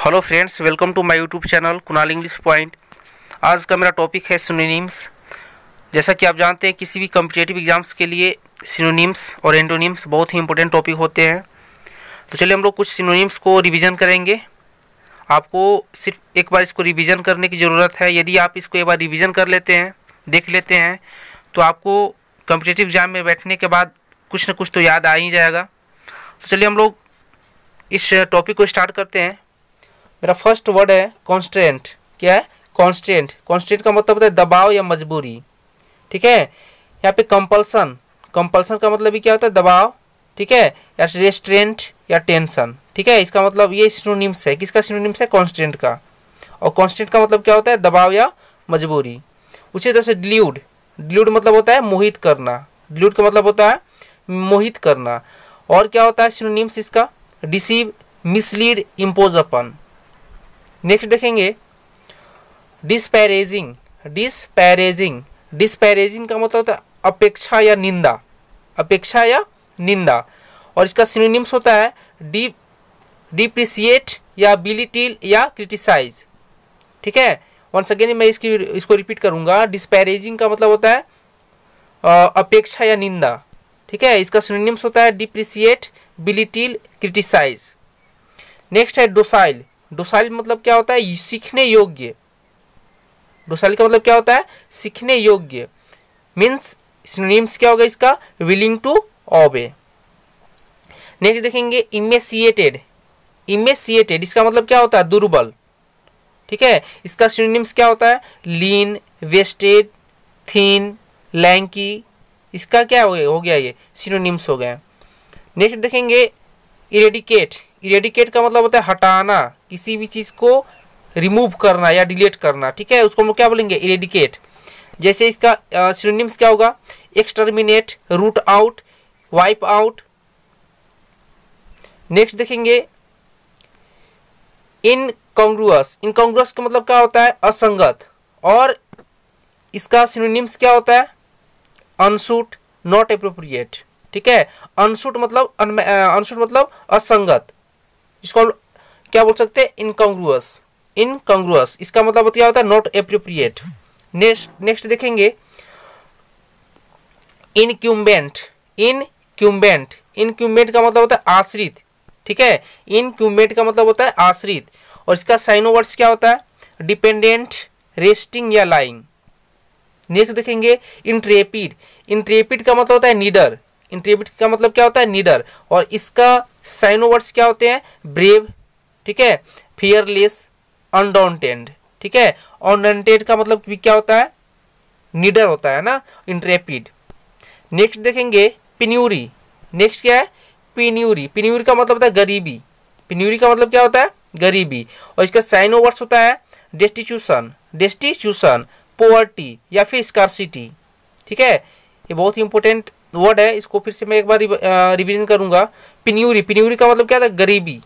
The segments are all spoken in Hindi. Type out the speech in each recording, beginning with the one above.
Hello friends, welcome to my YouTube channel Kunal English point. आज का मेरा टॉपिक है सिनोनिम्स। जैसा कि आप जानते हैं, किसी भी कॉम्पिटिटिव एग्जाम्स के लिए सिनोनिम्स और एंटोनिम्स बहुत ही इंपॉर्टेंट टॉपिक होते हैं। तो चलिए हम लोग कुछ सिनोनिम्स को रिवीजन करेंगे। आपको सिर्फ एक बार इसको रिवीजन करने की ज़रूरत है। यदि आप इसको एक बार रिवीजन कर लेते हैं, देख लेते हैं, तो आपको कॉम्पिटिटिव एग्जाम में बैठने के बाद कुछ न कुछ तो याद आ ही जाएगा। तो चलिए हम लोग इस टॉपिक को स्टार्ट करते हैं। मेरा फर्स्ट वर्ड है कॉन्स्टेंट। क्या है? कॉन्स्टेंट। कॉन्स्टेंट का मतलब होता है दबाव या मजबूरी। ठीक है। यहाँ पे कंपल्सन, कंपल्सन का मतलब भी क्या होता है? दबाव। ठीक है। या रेस्ट्रेंट या टेंशन। ठीक है। इसका मतलब ये सिनोनिम्स है। किसका सिनोनिम्स है? कॉन्स्टेंट का। और कॉन्स्टेंट का मतलब क्या होता है? दबाव या मजबूरी। उसी तरह से डिल्यूड। डिल्यूड मतलब होता है मोहित करना। डिल्यूड का मतलब होता है मोहित करना। और क्या होता है सिनोनिम्स इसका? डिसीव, मिसलीड, इम्पोज अपन। नेक्स्ट देखेंगे डिस्पैरेजिंग। डिस्पैरेजिंग, डिस्पैरेजिंग का मतलब होता है अपेक्षा या निंदा। अपेक्षा या निंदा। और इसका सिनोनिम्स होता है डिप्रिसिएट या बिलिटिल या क्रिटिसाइज। ठीक है। वंस अगेन मैं इसको रिपीट करूंगा। डिस्पैरेजिंग का मतलब होता है अपेक्षा या निंदा। ठीक है। इसका सिनोनिम्स होता है डिप्रिसिएट, बिलिटिल, क्रिटिसाइज। नेक्स्ट है डोसाइल। डोसाइल मतलब क्या होता है? सीखने योग्य। डोसाइल का मतलब क्या होता है? सीखने योग्य। मीन्स सिनोनिम्स क्या होगा इसका? Willing to obey. नेक्स्ट देखेंगे इमेसिएटेड। इमेसिएटेड इसका मतलब क्या होता है? दुर्बल। ठीक है। इसका सिनोनिम्स क्या होता है? लीन, वेस्टेड, थीन, लैंकी। इसका क्या हो गया? ये सिनोनिम्स हो गए। नेक्स्ट देखेंगे इरेडिकेट। इरेडिकेट का मतलब होता है हटाना, किसी भी चीज को रिमूव करना या डिलीट करना। ठीक है। उसको हम लोग क्या बोलेंगे? इरेडिकेट। जैसे इसका सिनोनिम्स क्या होगा? Exterminate, root out, wipe out. Next देखेंगे इनकॉन्ग्रुअस। इनकॉन्ग्रुअस का मतलब क्या होता है? असंगत। और इसका सिनोनिम्स क्या होता है? अनसूट, नॉट एप्रोप्रिएट। ठीक है। अनसूट मतलब असंगत। इसको क्या बोल सकते हैं? इनकॉन्ग्रुअस। इनकॉन्ग्रुअस इसका मतलब क्या होता है? Not appropriate. नेक्स्ट देखेंगे इनक्यूम्बेंट। इनक्यूम्बेंट, इनक्यूम्बेंट का मतलब होता है आश्रित। ठीक है। इनक्यूम्बेंट का मतलब होता है आश्रित। और इसका साइनो वर्ड्स क्या होता है? डिपेंडेंट, रेस्टिंग या लाइंग। नेक्स्ट देखेंगे इंट्रेपिड। इंट्रेपिड का मतलब होता है निडर। इंट्रेपिड का मतलब क्या होता है? निडर। और इसका साइनो वर्ड्स क्या होते हैं? ब्रेव। ठीक है। फियरलेस, अनडाउंटेड। ठीक है। अनडाउंटेड का मतलब क्या होता है? निडर होता है ना, इंट्रेपिड। नेक्स्ट देखेंगे पिन्यूरी। नेक्स्ट क्या है? पिन्यूरी। पिन्यूरी का मतलब होता है गरीबी। पिन्यूरी का मतलब क्या होता है? गरीबी। और इसका साइनो वर्ड्स होता है डेस्टिट्यूशन, डेस्टिट्यूशन, पोवर्टी या फिर स्कार्सिटी। ठीक है। ये बहुत ही इंपॉर्टेंट वर्ड है। इसको फिर से मैं एक बार रिवीजन करूंगा। पिन्यूरी, पिन्यूरी का मतलब क्या होता है? गरीबी।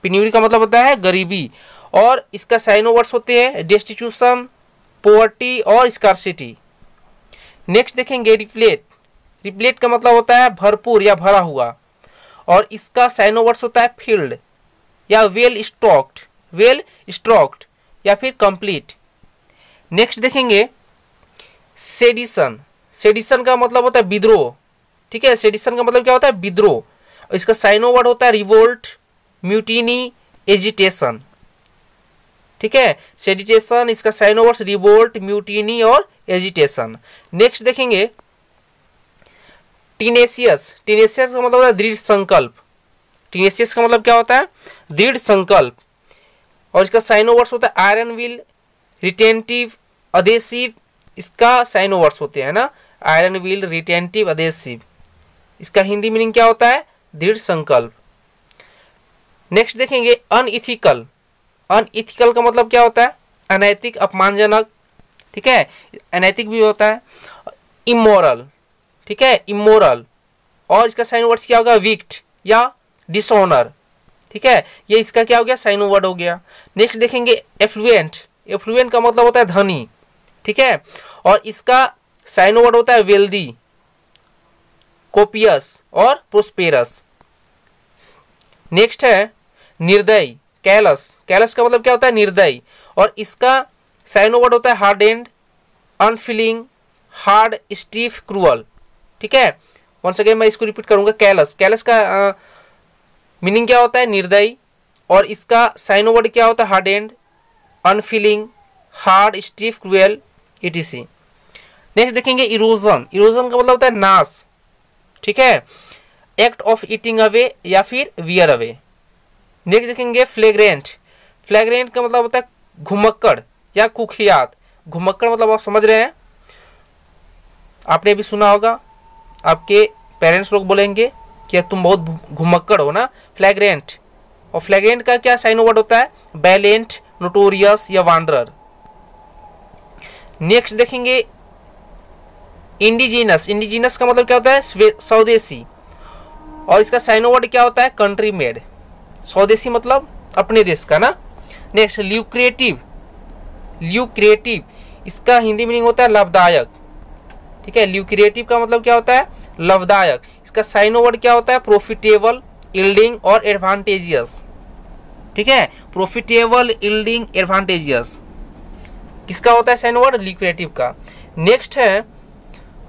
पिन्यूरी का मतलब होता है गरीबी। और इसका साइनो वर्ड्स होते हैं डेस्टिट्यूशन, पोवर्टी और स्कार्सिटी। नेक्स्ट देखेंगे रिप्लेट। रिप्लेट का मतलब होता है भरपूर या भरा हुआ। और इसका साइनो वर्ड्स होता है फील्ड या वेल स्टॉक्ड, वेल स्टॉक्ड या फिर कंप्लीट। नेक्स्ट देखेंगे सेडिशन। सेडिशन का मतलब होता है विद्रोह। ठीक है। सेडिशन का मतलब क्या होता है? विद्रोह। और इसका साइनो वर्ड होता है रिवोल्ट, म्यूटिनी, एजिटेशन। ठीक है। सेडिटेशन, इसका साइनो वर्ड्स रिवोल्ट, म्यूटिनी और एजिटेशन। नेक्स्ट देखेंगे टीनेसियस। टीनेसियस का मतलब होता है दृढ़ संकल्प। टीनेसियस का मतलब क्या होता है? दृढ़ संकल्प। और इसका साइनो वर्ड्स होता है आयरन विल, रिटेंटिव, अधेसिव। इसका साइनो वर्ड्स होते हैं ना, आयरन विल, रिटेंटिव, अधेसिव। इसका हिंदी मीनिंग क्या होता है? दृढ़ संकल्प। नेक्स्ट देखेंगे अनइथिकल। अनइथिकल का मतलब क्या होता है? अनैतिक, अपमानजनक। ठीक है। अनैतिक भी होता है। इमोरल। ठीक है। इमोरल। और इसका साइन वर्ड्स क्या होगा? विक्ट या डिसऑनर। ठीक है। ये इसका क्या हो गया? साइनो वर्ड हो गया। नेक्स्ट देखेंगे एफ्लुएंट। एफ्लुएंट का मतलब होता है धनी। ठीक है। और इसका साइनो वर्ड होता है वेल्दी, कोपियस और प्रोस्पेरस। नेक्स्ट है निर्दयी। कैलस, कैलस का मतलब क्या होता है निर्दयी, और इसका साइनो वर्ड होता है हार्डेंड, अनफीलिंग, हार्ड, स्टीफ, क्रूअल। ठीक है, वंस अगेन मैं इसको रिपीट करूंगा। कैलस, कैलस का मीनिंग क्या होता है निर्दयी, और इसका साइनो वर्ड क्या होता है hardened, unfeeling, hard, stiff, cruel, etc। Next देखेंगे इरोजन, इरोजन का मतलब होता है नाश। ठीक है, एक्ट ऑफ ईटिंग अवे या फिर वियर अवे। नेक्स्ट देखेंगे फ्लेग्रेंट, फ्लेग्रेंट का मतलब होता है घुमक्कड़ या कुख्यात। घुमक्कड़ मतलब आप समझ रहे हैं, आपने भी सुना होगा, आपके पेरेंट्स लोग बोलेंगे कि तुम बहुत घुमक्कड़ हो ना, फ्लैग्रेंट। और फ्लैग्रेंट का क्या साइनो वर्ड होता है बैलेंट, नोटोरियस या वांडरर। नेक्स्ट देखेंगे इंडिजिनस, इंडिजिनस का मतलब क्या होता है स्वदेशी, और इसका साइनो वर्ड क्या होता है कंट्री मेड। स्वदेशी मतलब अपने देश का ना। नेक्स्ट ल्यूक्रेटिव, ल्यूक्रेटिव इसका हिंदी मीनिंग होता है लाभदायक। ठीक है, ल्यूक्रेटिव का मतलब क्या होता है लाभदायक। इसका साइनो वर्ड क्या होता है प्रॉफिटेबल, यील्डिंग और एडवांटेजियस। ठीक है, प्रॉफिटेबल, यील्डिंग, एडवांटेजियस किसका होता है साइनो वर्ड ल्यूक्रेटिव का। नेक्स्ट है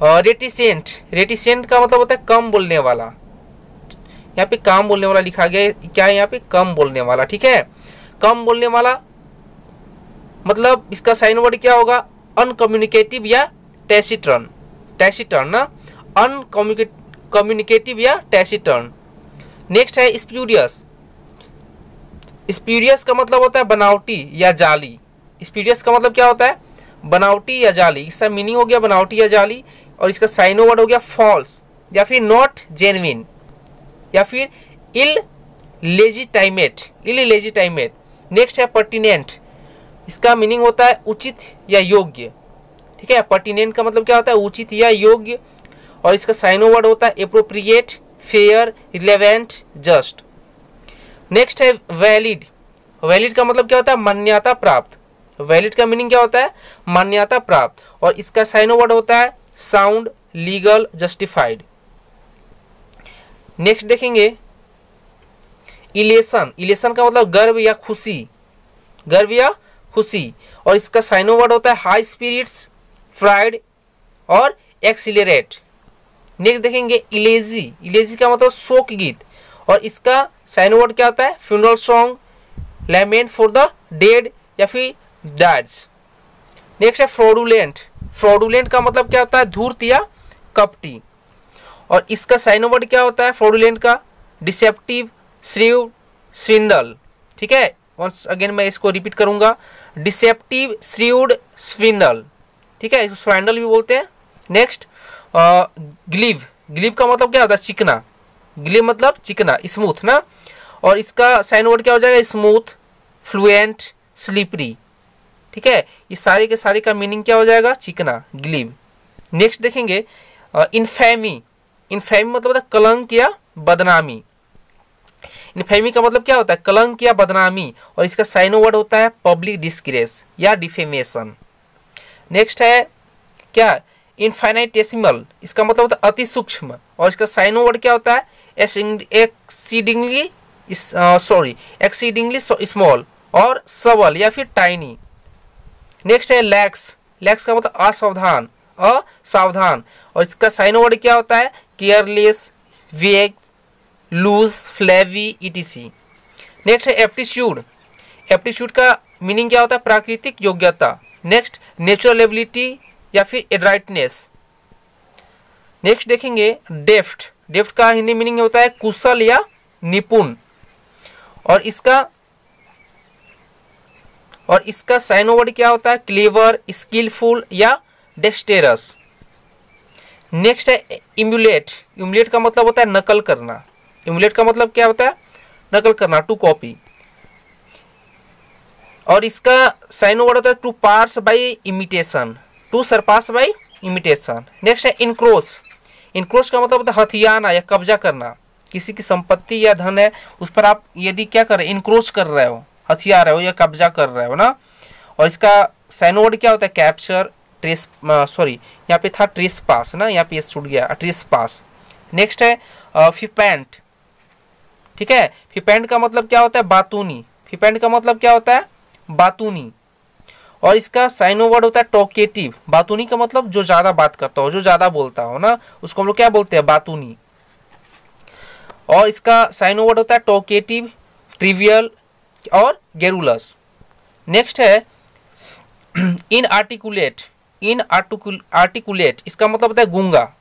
रेटिसेंट, रेटिसेंट का मतलब होता है कम बोलने वाला। यहाँ पे काम बोलने वाला लिखा गया है, क्या है यहाँ पे कम बोलने वाला। ठीक है, कम बोलने वाला मतलब इसका साइन वर्ड क्या होगा अनकम्युनिकेटिव या टैसिटर्न, टैसिटर्न ना, अनकम्युनिकेटिव या टैसिटर्न। नेक्स्ट है स्प्यूरियस, स्प्यूरियस का मतलब होता है बनावटी या जाली। स्प्यूरियस का मतलब क्या होता है बनावटी या जाली, इसका मीनिंग हो गया बनावटी या जाली, और इसका साइनो वर्ड हो गया फॉल्स या फिर नॉट जेन्युइन या फिर इल लेजिटाइमेट, इल लेजिटाइमेट। नेक्स्ट है पर्टिनेंट, इसका मीनिंग होता है उचित या योग्य। ठीक है, पर्टिनेंट का मतलब क्या होता है उचित या योग्य, और इसका साइनो वर्ड होता है appropriate, fair, relevant, just. Next है वैलिड, वैलिड का मतलब क्या होता है मान्यता प्राप्त। वैलिड का मीनिंग क्या होता है मान्यता प्राप्त, और इसका साइनो वर्ड होता है साउंड, लीगल, जस्टिफाइड। नेक्स्ट देखेंगे इलेशन, इलेशन का मतलब गर्व या खुशी, गर्व या खुशी, और इसका साइनो वर्ड होता है हाई स्पिरिट्स, प्राइड और एक्सिलरेट। नेक्स्ट देखेंगे इलेजी, इलेजी का मतलब शोक गीत, और इसका साइनो वर्ड क्या होता है funeral song, lament for the dead या फिर डैड्स। नेक्स्ट है फ्रॉडुलेंट, फ्रॉडुलेंट का मतलब क्या होता है धूर्त या कपटी, और इसका साइनो वर्ड क्या होता है फ्रॉडुलेंट का डिसेप्टिव, श्रीव, स्विंडल। ठीक है, वंस अगेन मैं इसको रिपीट करूंगा डिसेप्टिव, श्रीव्ड, स्विंडल। ठीक है, इसको स्वैंडल भी बोलते हैं। नेक्स्ट ग्लीव, ग्लीव का मतलब क्या होता है चिकना, ग्लीव मतलब चिकना, स्मूथ ना, और इसका साइन वर्ड क्या हो जाएगा स्मूथ, फ्लुएंट, स्लिपरी। ठीक है, ये सारे के सारे का मीनिंग क्या हो जाएगा चिकना, ग्लीव। नेक्स्ट देखेंगे इनफेमी, इनफेमी मतलब होता है कलंक या बदनामी। इनफेमी का मतलब क्या होता है कलंक या बदनामी, और इसका साइनो वर्ड होता है पब्लिक डिस्ग्रेस या डिफेमेशन। नेक्स्ट है क्या इनफाइनाइटेसिमल, इसका मतलब होता है अति सूक्ष्म, और इसका साइनो वर्ड क्या होता है एक्सीडिंगली एक्सीडिंगली स्मॉल और सबल या फिर टाइनी। नेक्स्ट है लैक्स, लैक्स का मतलब असावधान, असावधान, और इसका साइनो वर्ड क्या होता है केयरलेस, वेग, लूज, फ्लेवी, etc। नेक्स्ट है एप्टीट्यूड, एप्टीट्यूड का मीनिंग क्या होता है प्राकृतिक योग्यता। नेक्स्ट नेचुरल एबिलिटी या फिर एड्राइटनेस। नेक्स्ट देखेंगे डेफ्ट, डेफ्ट का हिंदी मीनिंग होता है कुशल या निपुण, और इसका साइनो वर्ड क्या होता है क्लेवर, स्किलफुल या डेक्सटेरस। नेक्स्ट है इम्युलेट, इम्युलेट का मतलब होता है नकल करना, इम्युलेट का मतलब क्या होता है नकल करना, टू कॉपी, और इसका साइनो वर्ड होता है to pass by imitation, to surpass by imitation. Next है इनक्रोच, इनक्रोच का मतलब होता है हथियाना या कब्जा करना, किसी की संपत्ति या धन है उस पर आप यदि क्या कर रहे हैं इनक्रोच कर रहे हो, हथिया रहे हो या कब्जा कर रहे हो ना, और इसका साइनो वर्ड क्या होता है कैप्चर, ट्रेस सॉरी यहाँ पे था ट्रेस पास ना, यहाँ पे ये छूट गया ट्रेस पास। नेक्स्ट है फिपेंट, ठीक है, फिपेंट का मतलब क्या होता है बातूनी, फिपेंट का मतलब क्या होता है, बातूनी। और इसका साइनो वर्ड होता है टॉकेटिव। बातूनी का मतलब जो ज्यादा बात करता हो, जो ज्यादा बोलता हो ना, उसको हम लोग क्या बोलते हैं, बातूनी। और इसका साइनो वर्ड होता है टॉकेटिव, ट्रिवियल और गेरुलस। नेक्स्ट है इनआर्टिकुलेट। इनआर्टिकुलेट इसका मतलब होता है गूंगा,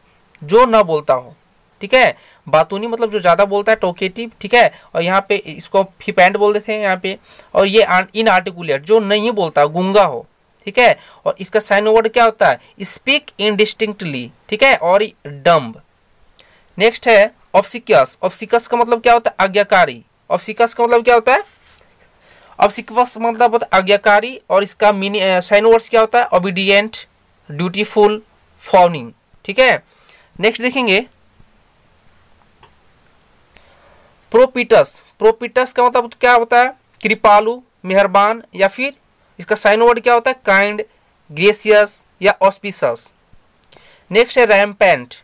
जो ना बोलता हो, ठीक है। बातूनी मतलब जो ज्यादा बोलता है, टॉकेटिव, ठीक है। और यहाँ पे इसको फिपेंट बोल देते हैं यहाँ पे। और ये इनआर्टिकुलेट जो नहीं बोलता, गूंगा हो, ठीक है। और इसका साइनो वर्ड क्या होता है, स्पीक इनडिस्टिंक्टली, ठीक है, और डम्ब। नेक्स्ट है ऑब्सिक्यस। ऑब्सिकस का मतलब क्या होता है, आज्ञाकारी। ऑब्सिकस का मतलब क्या होता है, ऑब्सिक्वस मतलब होता है आज्ञाकारी। और इसका साइनो वर्ड्स क्या होता है, ओबीडिएंट, ड्यूटीफुल, फॉर्निंग, ठीक है। नेक्स्ट देखेंगे प्रोपिटस। प्रोपिटस का मतलब क्या होता है, कृपालु, मेहरबान, या फिर इसका साइनो वर्ड क्या होता है, काइंड, ग्रेसियस या ऑस्पिसस। नेक्स्ट है रैम्पेंट।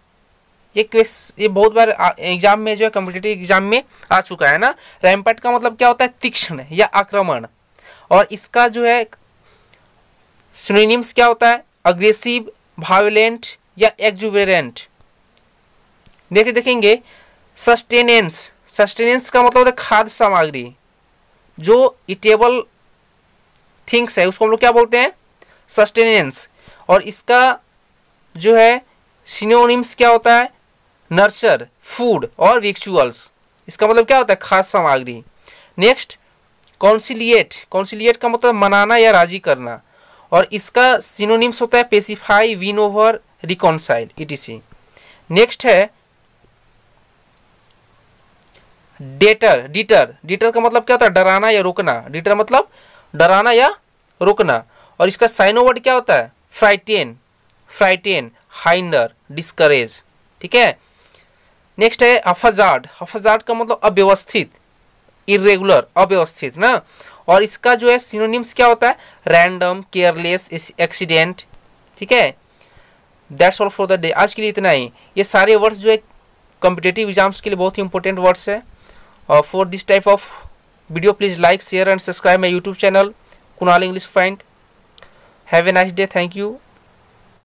ये बहुत बार एग्जाम में जो है, कॉम्पिटिटिव एग्जाम में आ चुका है ना। रैम्पेंट का मतलब क्या होता है, तीक्ष्ण या आक्रमण। और इसका जो है सिनोनिम्स क्या होता है, अग्रेसिव, वायलेंट या एक्जुबेरेंट। नेक्स्ट देखेंगे सस्टेनेंस। सस्टेनेंस का मतलब होता है खाद्य सामग्री, जो इटेबल थिंग्स है उसको हम लोग क्या बोलते हैं, सस्टेनेंस। और इसका जो है सिनोनिम्स क्या होता है, नर्चर, फूड और विक्चुअल्स। इसका मतलब क्या होता है, खाद्य सामग्री। नेक्स्ट कॉन्सिलिएट। कॉन्सिलिएट का मतलब मनाना या राजी करना। और इसका सिनोनिम्स होता है pacify, win over, reconcile, etc। Next है डेटर। डिटर। डिटर का मतलब क्या होता है, डराना या रोकना। डिटर मतलब डराना या रोकना। और इसका साइनो वर्ड क्या होता है, फ्राइटेन, फ्राइटेन, हाइंडर, डिस्करेज, ठीक है। नेक्स्ट है हफजार्ड। हफजार्ड का मतलब अव्यवस्थित, इरेगुलर, अव्यवस्थित ना। और इसका जो है सिनोनिम्स क्या होता है, रैंडम, केयरलेस, एक्सीडेंट, ठीक है। That's all for the day. आज के लिए इतना ही। ये सारे वर्ड्स जो है कॉम्पिटिटिव एग्जाम्स के लिए बहुत ही इंपॉर्टेंट वर्ड्स है। और for this type of video please like, share and subscribe my YouTube channel Kunal English friend. Have a nice day. Thank you.